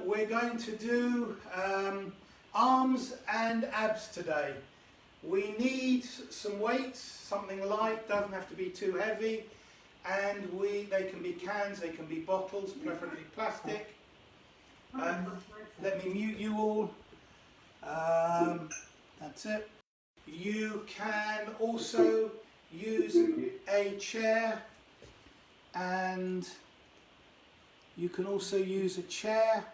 We're going to do arms and abs today. We need some weights, something light, doesn't have to be too heavy, and they can be cans, they can be bottles, preferably plastic. Let me mute you all. That's it. You can also use a chair, and you can also use a chair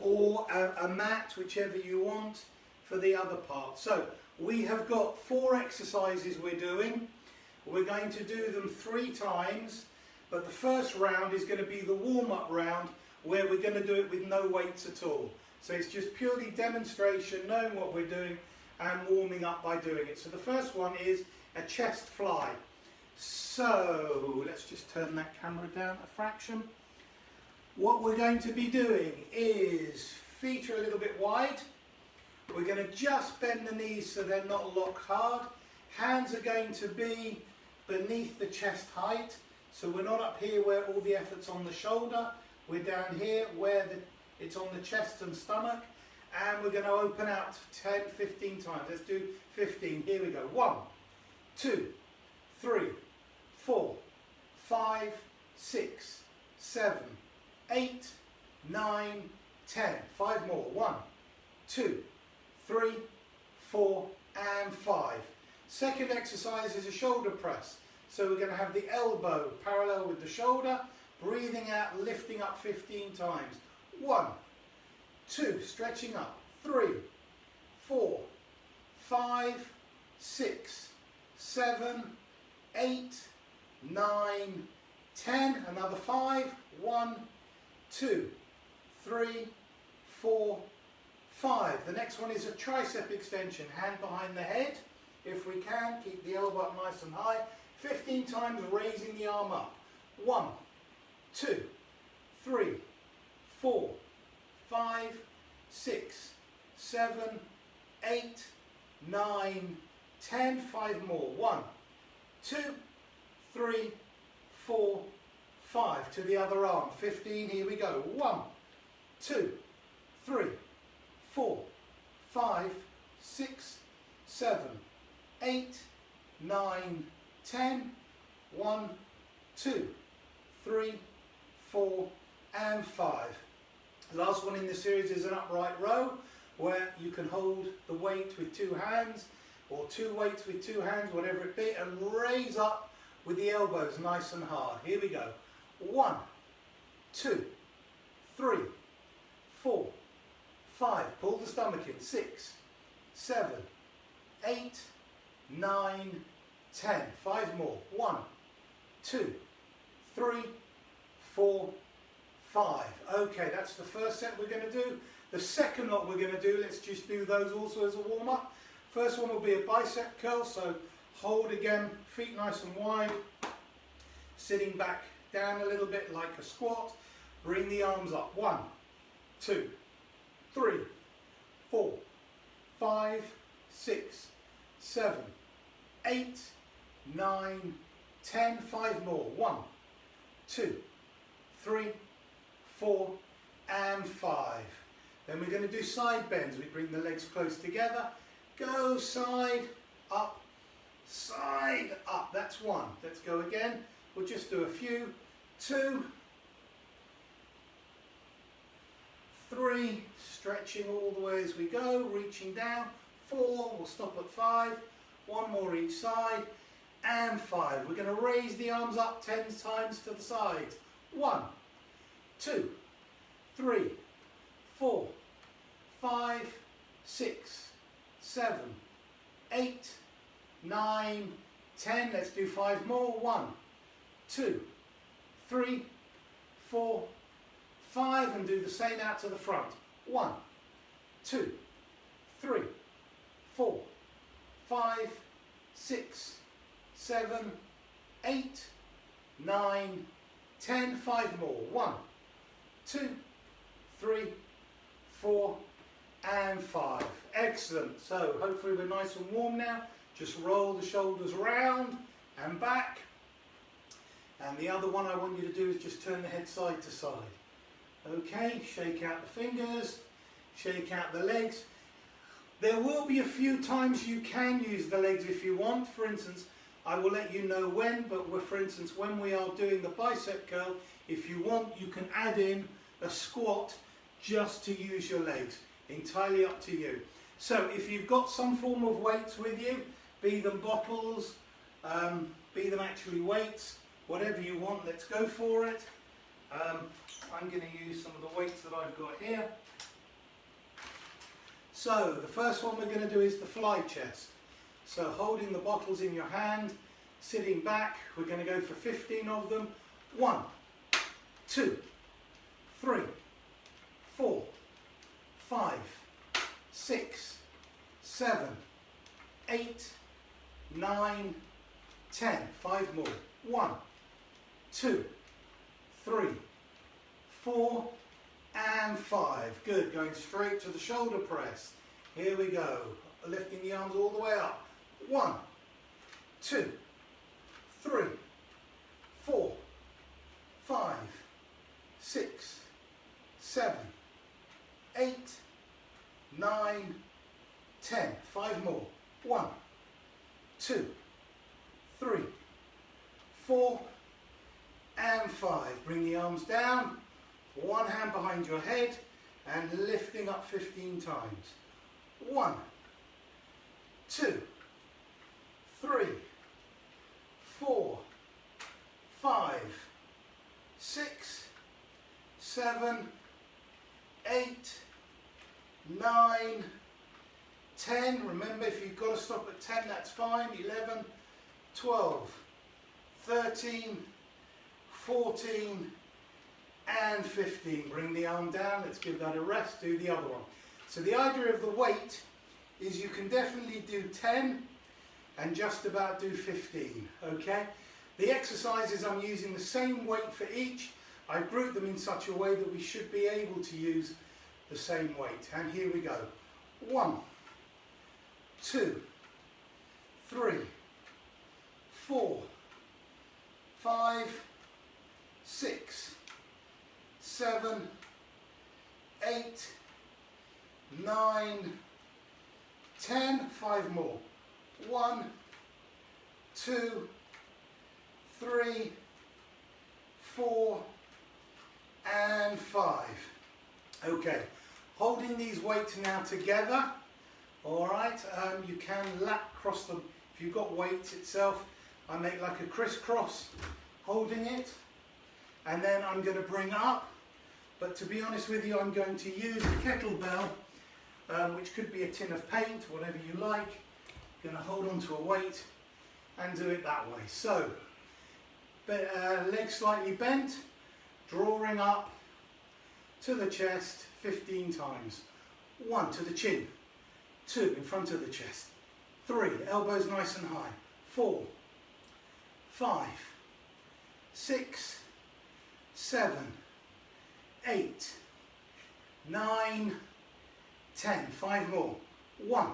or a mat, whichever you want, for the other part. So we have got 4 exercises we're doing. We're going to do them 3 times, but the first round is going to be the warm-up round, where we're going to do it with no weights at all. So it's just purely demonstration, knowing what we're doing and warming up by doing it. So the first one is a chest fly. So let's just turn that camera down a fraction. What we're going to be doing is feet are a little bit wide. We're going to just bend the knees so they're not locked hard. Hands are going to be beneath the chest height. So we're not up here where all the effort's on the shoulder. We're down here where it's on the chest and stomach. And we're going to open out 10, 15 times. Let's do 15. Here we go. 1, 2, 3, 4, 5, 6, 7, 8, 9, 10. 5 more. 1, 2, 3, 4, and 5. Second exercise is a shoulder press. So we're going to have the elbow parallel with the shoulder, breathing out, lifting up 15 times. 1, 2, stretching up. 3, 4, 5, 6, 7, 8, 9, 10. Another 5. 1, 2, 3, 4, 5. The next one is a tricep extension. Hand behind the head. If we can, keep the elbow up nice and high. 15 times raising the arm up. 1, 2, 3, 4, 5, 6, 7, 8, 9, 10. 5 more. 1, 2, 3, 4, 5. To the other arm. 15. Here we go. 1, 2, 3, 4, 5, 6, 7, 8, 9, 10. 1, 2, 3, 4, and 5. Last one in the series is an upright row, where you can hold the weight with 2 hands, or 2 weights with 2 hands, whatever it be, and raise up with the elbows nice and hard. Here we go. 1, 2, 3, 4, 5. Pull the stomach in. 6, 7, 8, 9, 10. 5 more. 1, 2, 3, 4, 5. Okay, that's the first set we're going to do. The second lot we're going to do, let's just do those also as a warm-up. First one will be a bicep curl, so hold again, feet nice and wide, sitting back down a little bit like a squat. Bring the arms up. 1, 2, 3, 4, 5, 6, 7, 8, 9, 10. 5 more. 1, 2, 3, 4, and 5. Then we're going to do side bends. We bring the legs close together. Go side, up, side, up. That's 1. Let's go again. We'll just do a few. 2, 3, stretching all the way as we go, reaching down. 4, we'll stop at 5. 1 more each side. And 5. We're going to raise the arms up 10 times to the sides. 1, 2, 3, 4, 5, 6, 7, 8, 9, 10. Let's do 5 more. 1, 2, 3, 4, 5, and do the same out to the front. 1, 2, 3, 4, 5, 6, 7, 8, 9, 10. 5 more. 1, 2, 3, 4, and 5. Excellent. So hopefully we're nice and warm now. Just roll the shoulders round and back. And the other one I want you to do is just turn the head side to side. Okay, shake out the fingers, shake out the legs. There will be a few times you can use the legs if you want. For instance, I will let you know when, but for instance, when we are doing the bicep curl, if you want, you can add in a squat just to use your legs. Entirely up to you. So if you've got some form of weights with you, be them bottles, be them actually weights, whatever you want, let's go for it. I'm going to use some of the weights that I've got here. So the first one we're going to do is the fly chest. So holding the bottles in your hand, sitting back, we're going to go for 15 of them. 1, 2, 3, 4, 5, 6, 7, 8, 9, 10. 5 more. 1, 2, 3, 4, and 5. Good. Going straight to the shoulder press. Here we go. Lifting the arms all the way up. 1, 2, 3, 4, 5, 6, 7, 8, 9, 10. 5 more. 1, 2, 3, 4, and 5. Bring the arms down. One hand behind your head and lifting up 15 times. 1, 2, 3, 4, 5, 6, 7, 8, 9, 10. Remember, if you've got to stop at 10, that's fine. 11, 12, 13, 14, and 15. Bring the arm down. Let's give that a rest. Do the other one. So the idea of the weight is you can definitely do 10 and just about do 15. Okay? The exercises, I'm using the same weight for each. I've grouped them in such a way that we should be able to use the same weight. And here we go. 1, 2, 3, 4, 5, 6, 7, 8, 9, 10. 5 more. 1, 2, 3, 4, and 5. Okay, holding these weights now together. All right, you can lap cross them. If you've got weights itself, I make like a crisscross holding it, and then I'm going to bring up. But to be honest with you, I'm going to use a kettlebell, which could be a tin of paint, whatever you like. I'm going to hold onto a weight and do it that way. So, legs slightly bent, drawing up to the chest 15 times. 1 to the chin, 2 in front of the chest, 3 elbows nice and high, 4, 5, 6, 7, 8, 9, 10. 5 more. 1,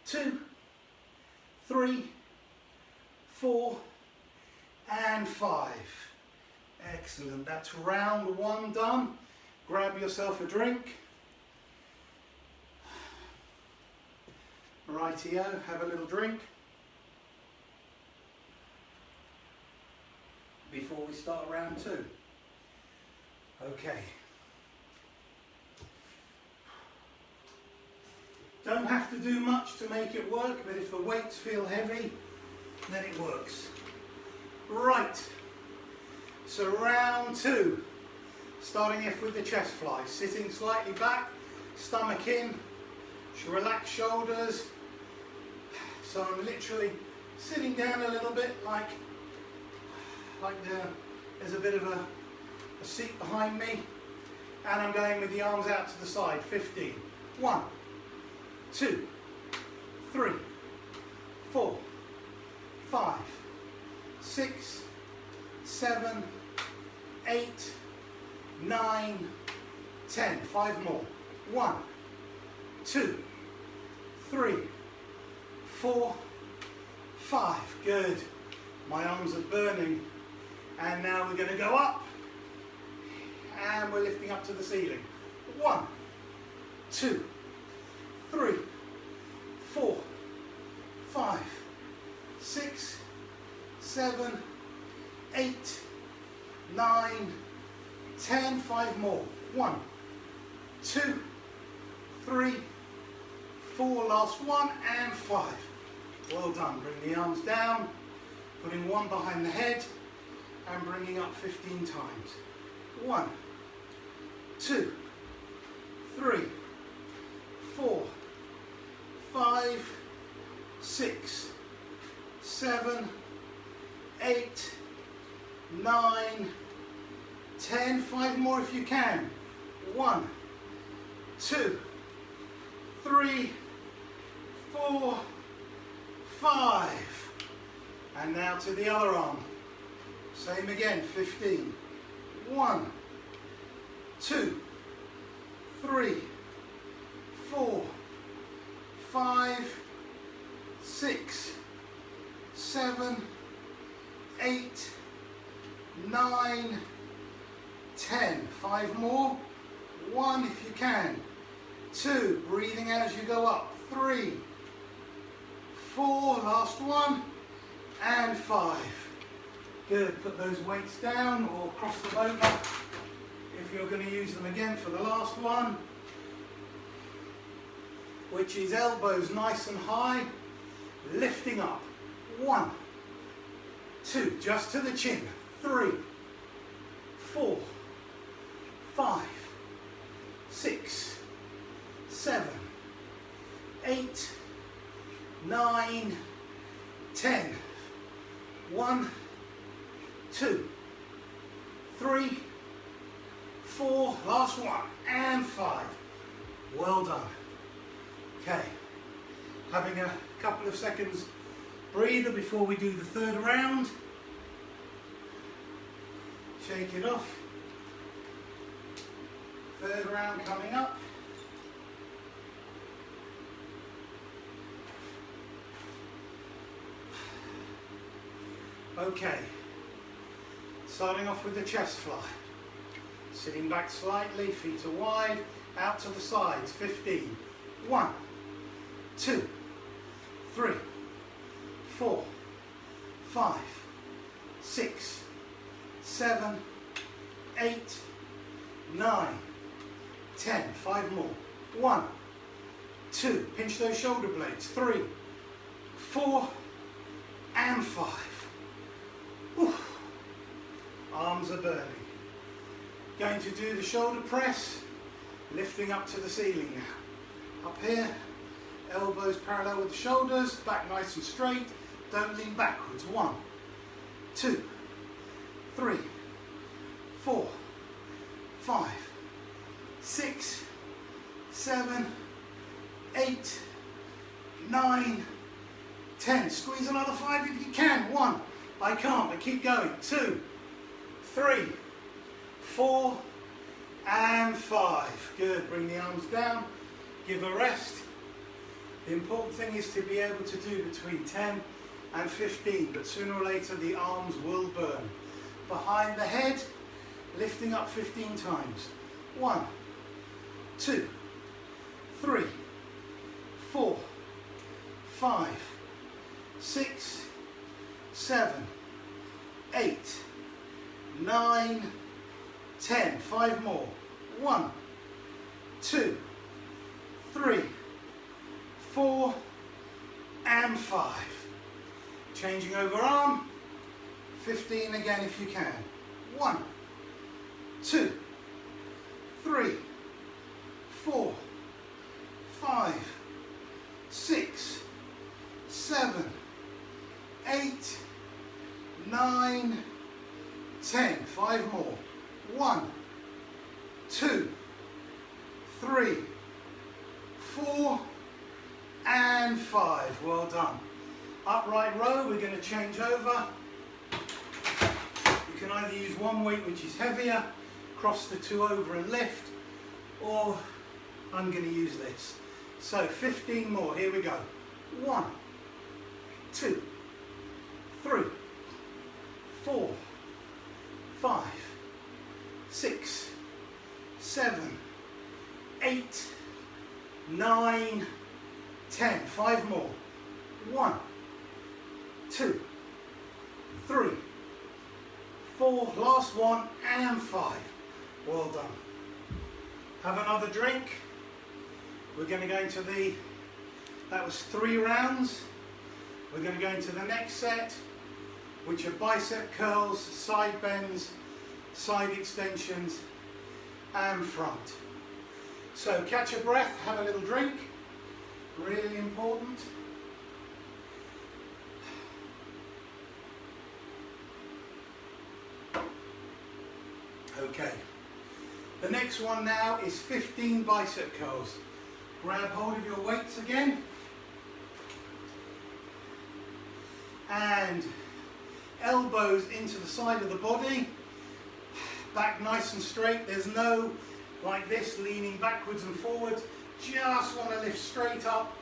2, 3, 4, and 5. Excellent. That's round 1 done. Grab yourself a drink. Rightio, have a little drink before we start round 2. Okay. Don't have to do much to make it work, but if the weights feel heavy, then it works. Right. So round 2. Starting off with the chest fly. Sitting slightly back, stomach in, relax shoulders. So I'm literally sitting down a little bit like there's a bit of a seat behind me, and I'm going with the arms out to the side. 15. 1, 2, 3, 4, 5, 6, 7, 8, 9, 10. 5 more. 1, 2, 3, 4, 5. Good. My arms are burning. And now we're going to go up and we're lifting up to the ceiling. 1, 2, 3, 4, 5, 6, 7, 8, 9, 10. 5 more. 1, 2, 3, 4, last one, and 5. Well done. Bring the arms down, putting one behind the head and bringing up 15 times. 1, 2, 3, 4, 5, 6, 7, 8, 9, 10. 5 more if you can. 1, 2, 3, 4, 5. And now to the other arm. Same again, 15. 1, 2, 3, 4, 5, 6, 7, 8, 9, 10. 5 more. 1 if you can. 2, breathing out as you go up. 3, 4, last one, and 5. Good. Put those weights down or cross the boat up if you're going to use them again for the last one, which is elbows nice and high, lifting up. 1, 2, just to the chin. 3, 4, 5, 6, 7, 8, 9, 10. 1, 2, 3, 4, last one, and 5. Well done. Okay, having a couple of seconds breather before we do the third round. Shake it off. Third round coming up. Okay, starting off with the chest fly. Sitting back slightly, feet are wide, out to the sides, 15. 1, 2, 3, 4, 5, 6, 7, 8, 9, 10. 5 more. 1, 2, pinch those shoulder blades. 3, 4, and 5. Whew. Arms are burning. Going to do the shoulder press, lifting up to the ceiling now. Up here, elbows parallel with the shoulders, back nice and straight, don't lean backwards. 1, 2, 3, 4, 5, 6, 7, 8, 9, 10. Squeeze another 5 if you can. 1, I can't, but keep going. 2, 3, 4, and 5. Good. Bring the arms down. Give a rest. The important thing is to be able to do between 10 and 15, but sooner or later the arms will burn. Behind the head, lifting up 15 times. 1, 2, 3, 4, 5, 6, 7, 8, 9, 10. 5 more. 1, 2, 3, 4, and 5. Changing over arm. 15 again if you can. 1, 2, 3, 4, 5, 6, 7, 8, 9, 10. 5 more. 1, 2, 3, 4, and 5. Well done. Upright row, we're going to change over. You can either use one weight which is heavier, cross the 2 over and lift, or I'm going to use this. So 15 more, here we go. 1, 2, 3, 4, 5, 6, 7, 8, 9, 10. 5 more. 1, 2, 3, 4, last one, and 5. Well done. Have another drink. We're going to go into that was 3 rounds. We're going to go into the next set, which are bicep curls, side bends, side extensions, and front. So catch your breath, have a little drink. Really important. Okay, the next one now is 15 bicep curls. Grab hold of your weights again. And elbows into the side of the body. Back nice and straight. There's no, like this, leaning backwards and forwards. Just want to lift straight up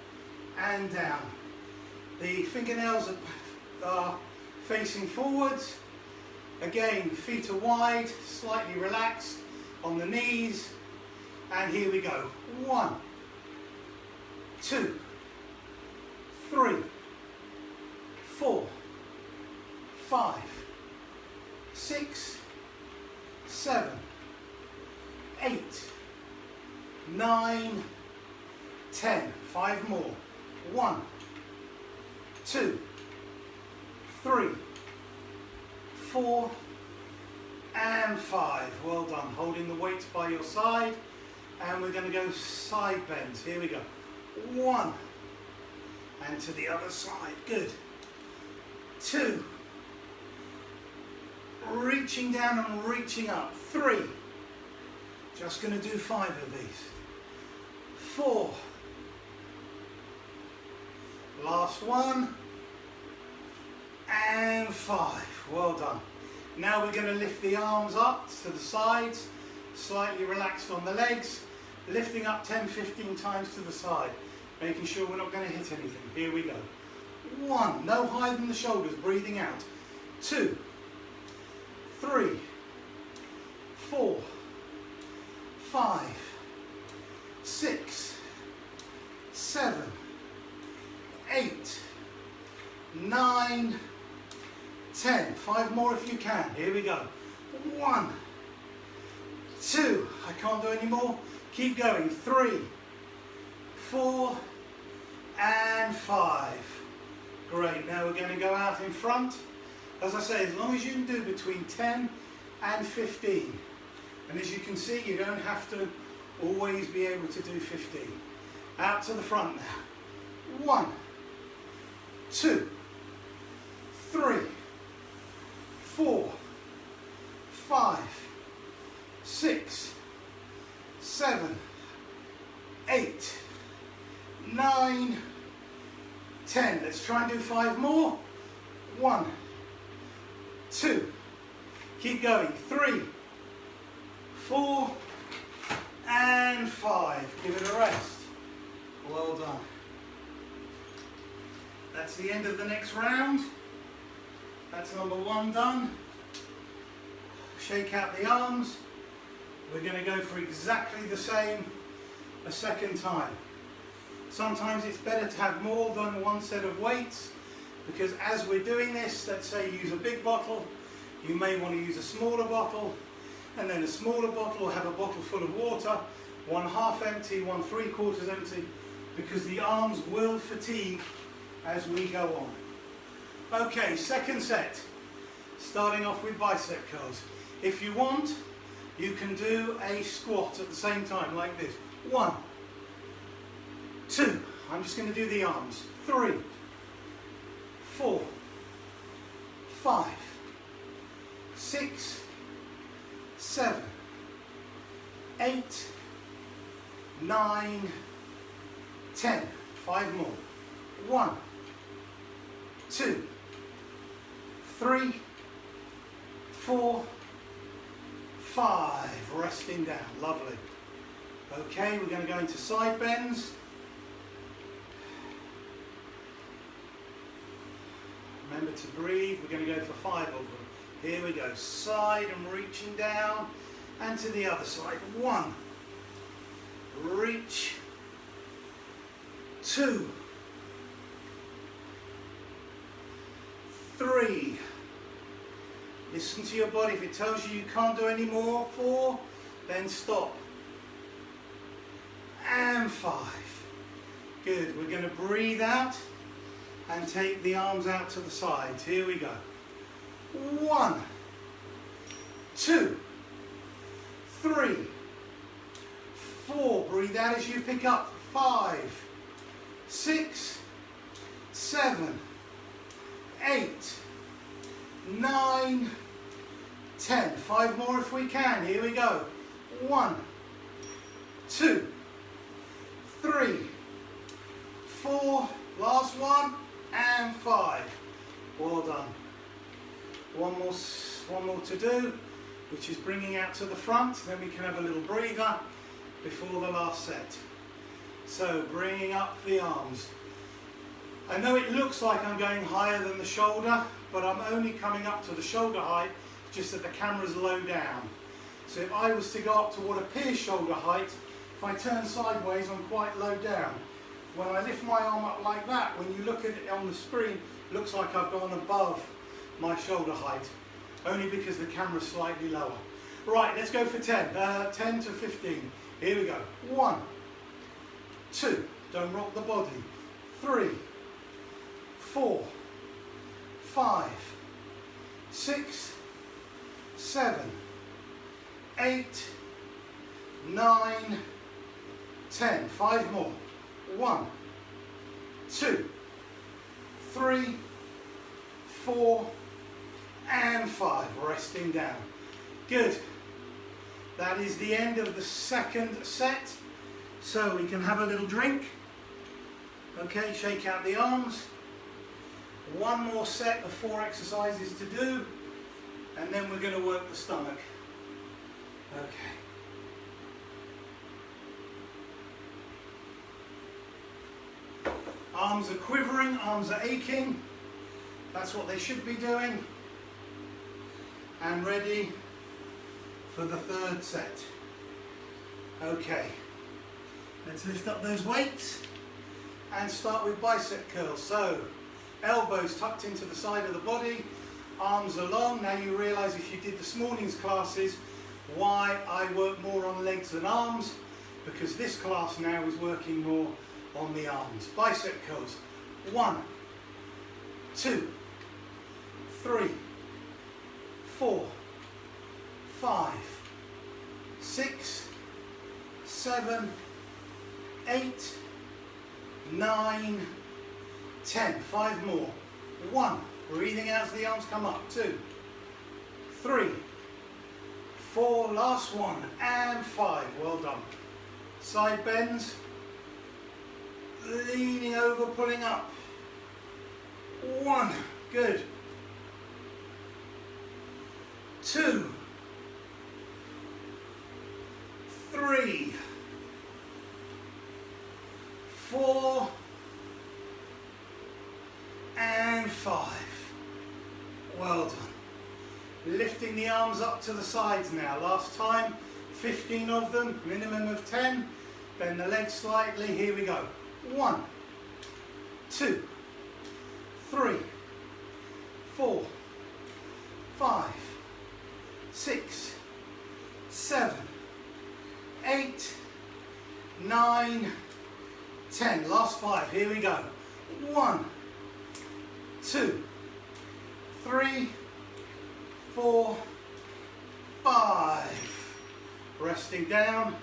and down. The fingernails are facing forwards. Again, feet are wide, slightly relaxed on the knees. And here we go. 1, 2, 3, 4, 5, 6, 7, 8, 9, 10. 5 more. 1, 2, 3, 4, and 5. Well done. Holding the weights by your side. And we're going to go side bends. Here we go. 1. And to the other side. Good. 2. Reaching down and reaching up. 3. Just going to do 5 of these. 4. Last one. And 5. Well done. Now we're going to lift the arms up to the sides, slightly relaxed on the legs, lifting up 10-15 times to the side, making sure we're not going to hit anything. Here we go. 1, no higher than the shoulders, breathing out. 2, 3, 4, 5, 6, 7, 8, 9, 10. 5 more if you can. Here we go. 1, 2. I can't do any more. Keep going. 3, 4, and 5. Great. Now we're going to go out in front. As I say, as long as you can do between 10 and 15. And as you can see, you don't have to always be able to do 15. Out to the front now. 1, 2, 3, 4, 5, 6, 7, 8, 9, 10. Let's try and do 5 more. 1, 2, keep going. 3, 4, and 5. Give it a rest. Well done. That's the end of the next round. That's number 1 done. Shake out the arms. We're going to go for exactly the same a second time. Sometimes it's better to have more than one set of weights, because as we're doing this, let's say you use a big bottle, you may want to use a smaller bottle, and then a smaller bottle, or have a bottle full of water, one half empty, one 3/4 empty, because the arms will fatigue as we go on. Okay, second set, starting off with bicep curls. If you want, you can do a squat at the same time, like this. 1, 2, I'm just going to do the arms. 3, 4, 5, 6, 7, 8, 9, 10. 5 more. 1, 2, 3, 4, 5. Resting down. Lovely. Okay, we're going to go into side bends. Remember to breathe. We're going to go for 5 of them. Here we go. Side and reaching down. And to the other side. 1. Reach. 2. 3. Listen to your body. If it tells you you can't do any more, 4, then stop. And 5. Good. We're going to breathe out and take the arms out to the sides. Here we go. 1, 2, 3, 4. Breathe out as you pick up. 5, 6, 7, 8, 9, 10. 5 more if we can. Here we go. 1, 2, 3, 4. Last one. And 5. Well done. One more to do, which is bringing out to the front. Then we can have a little breather before the last set. So bringing up the arms. I know it looks like I'm going higher than the shoulder, but I'm only coming up to the shoulder height, just that the camera's low down. So if I was to go up to what appears shoulder height, if I turn sideways, I'm quite low down. When I lift my arm up like that, when you look at it on the screen, it looks like I've gone above my shoulder height, only because the camera's slightly lower. Right, let's go for 10. 10 to 15. Here we go. 1, 2, don't rock the body. 3, 4, 5, 6, 7, 8, 9, 10. 5 more. 1, 2, 3, 4, and 5. Resting down. Good. That is the end of the second set. So we can have a little drink. Okay, shake out the arms. One more set of 4 exercises to do, and then we're going to work the stomach. Okay. Arms are quivering, arms are aching. That's what they should be doing. And ready for the third set. Okay, let's lift up those weights and start with bicep curls. So, elbows tucked into the side of the body, arms are long. Now you realise if you did this morning's classes why I work more on legs than arms, because this class now is working more on the arms. Bicep curls. 1, 2, 3, 4, 5, 6, 7, 8, 9, 10. 5 more. 1. Breathing out as the arms come up. 2, 3, 4. Last one. And 5. Well done. Side bends. Leaning over, pulling up. 1. Good. 2, 3, 4, and 5. Well done. Lifting the arms up to the sides now. Last time, 15 of them, minimum of 10. Bend the legs slightly. Here we go. 1, 2, 3, 4, 5, 6, 7, 8, 9, 10. Last 5. Here we go. 1, 2, 3, 4, 5. Resting down.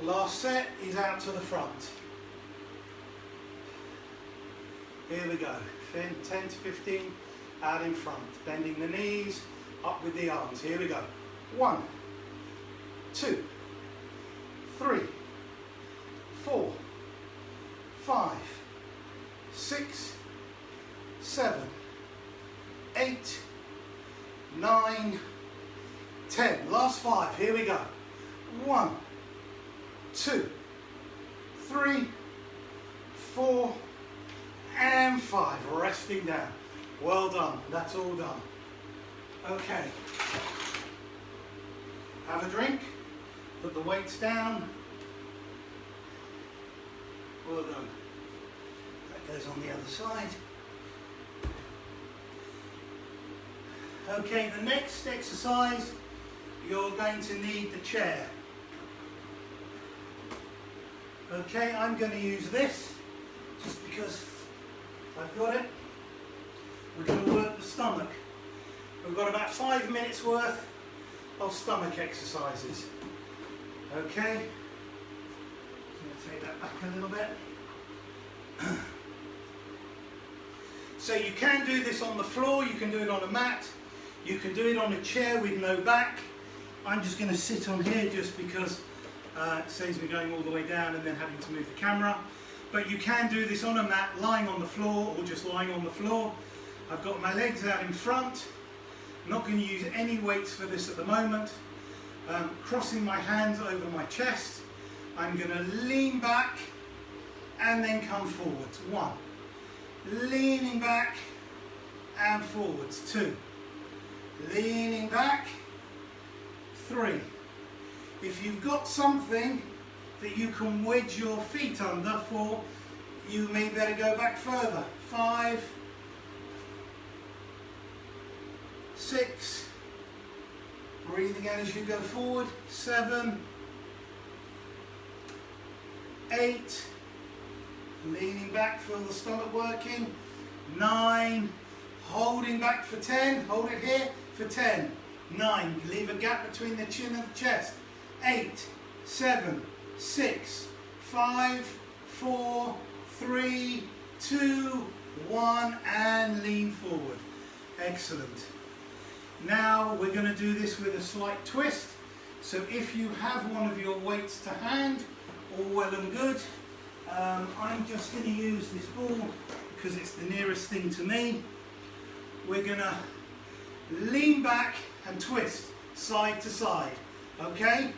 Last set is out to the front. Here we go. 10 to 15 out in front. Bending the knees, up with the arms. Here we go. 1, 2, 3, 4, 5, 6, 7, 8, 9, 10. Last 5. Here we go. 1, 2, 3, 4, and 5. Resting down. Well done. That's all done. Okay. have a drink, put the weights down. Well done. That goes on the other side. Okay, the next exercise, you're going to need the chair. Okay, I'm going to use this just because I've got it. We're going to work the stomach. We've got about 5 minutes worth of stomach exercises. Okay, I'm going to take that back a little bit. So you can do this on the floor, you can do it on a mat, you can do it on a chair with no back. I'm just going to sit on here just because it saves me going all the way down and then having to move the camera. But you can do this on a mat, lying on the floor or just lying on the floor. I've got my legs out in front. I'm not going to use any weights for this at the moment. Crossing my hands over my chest. I'm going to lean back and then come forwards. 1. Leaning back and forwards. 2. Leaning back. 3. If you've got something that you can wedge your feet under for, you may better go back further. 5, 6, breathing out as you go forward. 7, 8, leaning back, feel the stomach working. 9, holding back for 10, hold it here for 10. 9, leave a gap between the chin and the chest. 8, 7, 6, 5, 4, 3, 2, 1, and lean forward. Excellent. Now we're going to do this with a slight twist. So if you have one of your weights to hand, all well and good. I'm just going to use this ball because it's the nearest thing to me. We're going to lean back and twist side to side. Okay?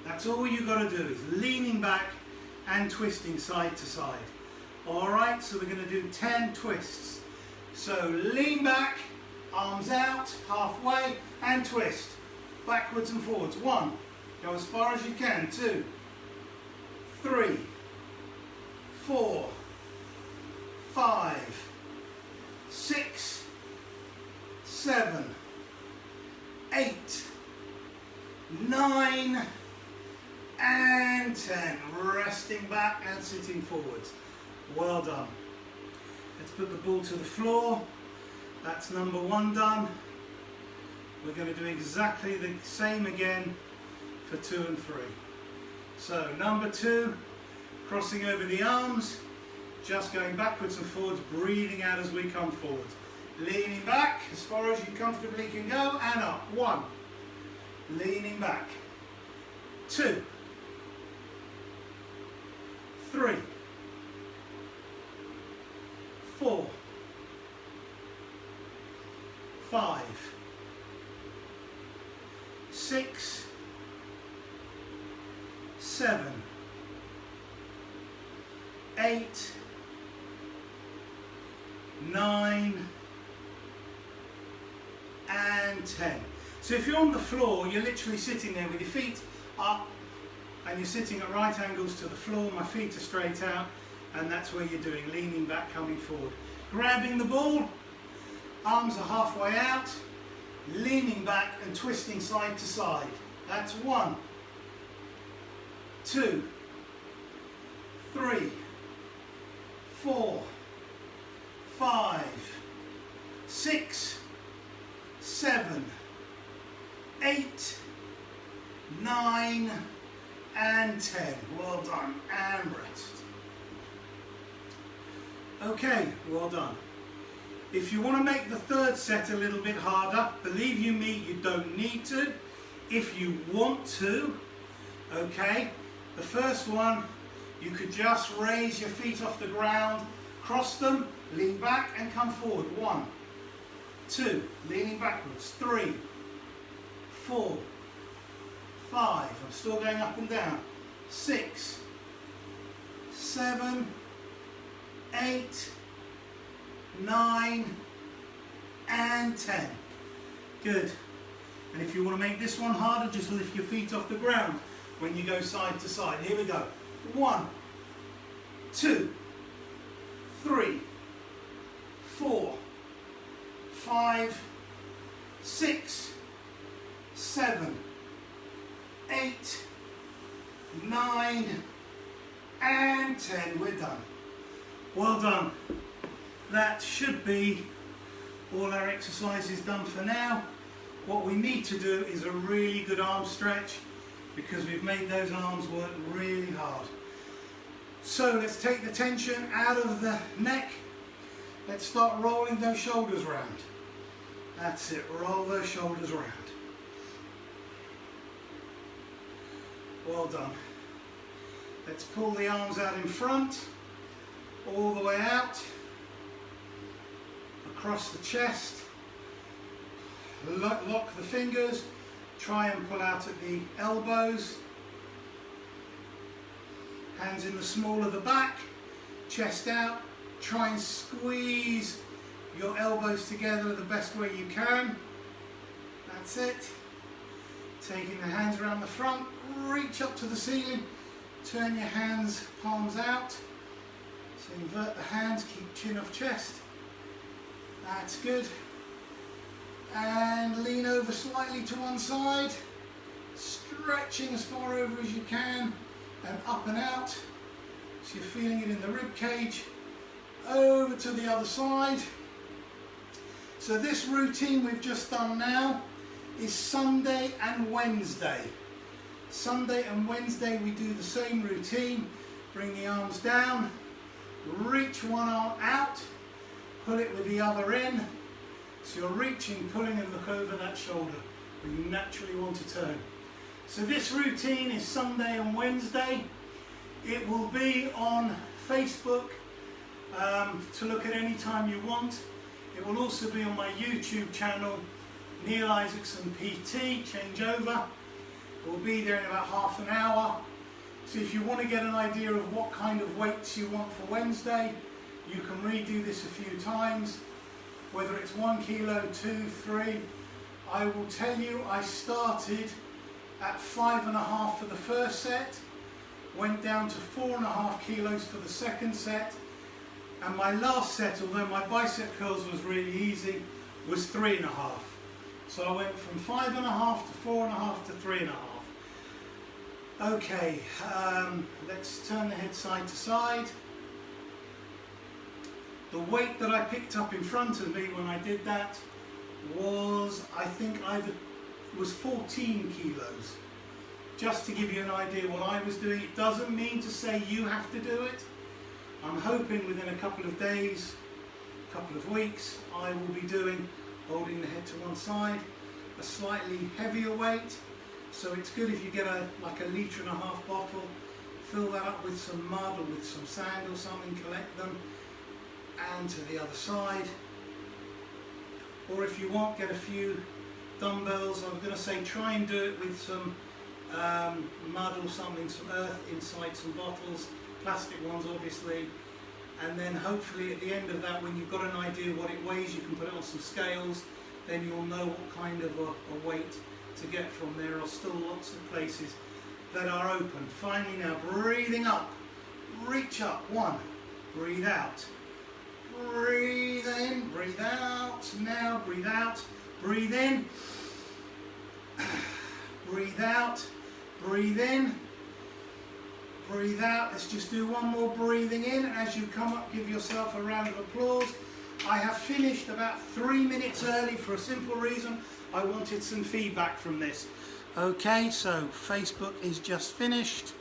That's all you've got to do is leaning back and twisting side to side. Alright, so we're going to do 10 twists. So lean back, arms out, halfway, and twist. Backwards and forwards. 1, go as far as you can. 2, 3, 4, 5, 6, 7, 8, 9, and 10. Resting back and sitting forwards. Well done. Let's put the ball to the floor. That's number 1 done. We're going to do exactly the same again for 2 and 3. So number 2, crossing over the arms, just going backwards and forwards, breathing out as we come forward. Leaning back as far as you comfortably can go and up. 1, leaning back. 2, 3, 4, 5, 6, 7, 8, 9, and 10. So if you're on the floor, you're literally sitting there with your feet up and you're sitting at right angles to the floor. My feet are straight out, and that's where you're doing, leaning back, coming forward. Grabbing the ball, arms are halfway out, leaning back and twisting side to side. That's 1, 2, 3, 4, 5, 6, 7, 8, 9, and 10. Well done, and rest. Okay, well done. If you want to make the 3rd set a little bit harder, believe you me, you don't need to. If you want to, okay, the first one, you could just raise your feet off the ground, cross them, lean back and come forward. 1, 2, leaning backwards. 3, 4, 5, I'm still going up and down. 6, 7, 8, 9, and 10. Good. And if you want to make this one harder, just lift your feet off the ground when you go side to side. Here we go. 1, 2, 3, 4, 5, 6, 7, 8, 9, and 10. We're done. Well done. That should be all our exercises done for now. What we need to do is a really good arm stretch because we've made those arms work really hard. So let's take the tension out of the neck. Let's start rolling those shoulders round. That's it, roll those shoulders round. Well done. Let's pull the arms out in front, all the way out, across the chest. Lock the fingers, try and pull out at the elbows. Hands in the small of the back, chest out. Try and squeeze your elbows together the best way you can. That's it. Taking the hands around the front, reach up to the ceiling, turn your hands, palms out. So invert the hands, keep chin off chest. That's good. And lean over slightly to one side, stretching as far over as you can, and up and out. So you're feeling it in the rib cage. Over to the other side. So this routine we've just done now is Sunday and Wednesday. Sunday and Wednesday we do the same routine. Bring the arms down, reach one arm out, pull it with the other in. So you're reaching, pulling, and look over that shoulder where you naturally want to turn. So this routine is Sunday and Wednesday. It will be on Facebook to look at any time you want. It will also be on my YouTube channel, Neil Isaacson PT, change over. It will be there in about half an hour. So if you want to get an idea of what kind of weights you want for Wednesday, you can redo this a few times, whether it's 1 kilo, 2, 3. I will tell you, I started at 5.5 for the first set, went down to 4.5 kilos for the second set, and my last set, although my bicep curls was really easy, was 3.5. So I went from 5.5 to 4.5 to 3.5. Okay, let's turn the head side to side. The weight that I picked up in front of me when I did that was, I think was 14 kilos. Just to give you an idea what I was doing. It doesn't mean to say you have to do it. I'm hoping within a couple of days, couple of weeks, I will be doing, holding the head to one side, a slightly heavier weight. So it's good if you get like a 1.5 litre bottle, fill that up with some mud or with some sand or something, collect them, and to the other side. Or if you want, get a few dumbbells. I was going to say try and do it with some mud or something, some earth inside some bottles, plastic ones obviously, and then hopefully at the end of that, when you've got an idea what it weighs, you can put it on some scales, then you'll know what kind of a weight to get from. There are still lots of places that are open. Finally now, breathing up, reach up, 1, breathe out, breathe in, breathe out, now breathe out, breathe in, breathe out, breathe in, breathe out. Let's just do one more breathing in. As you come up, give yourself a round of applause. I have finished about 3 minutes early for a simple reason. I wanted some feedback from this. Okay, so Facebook is just finished.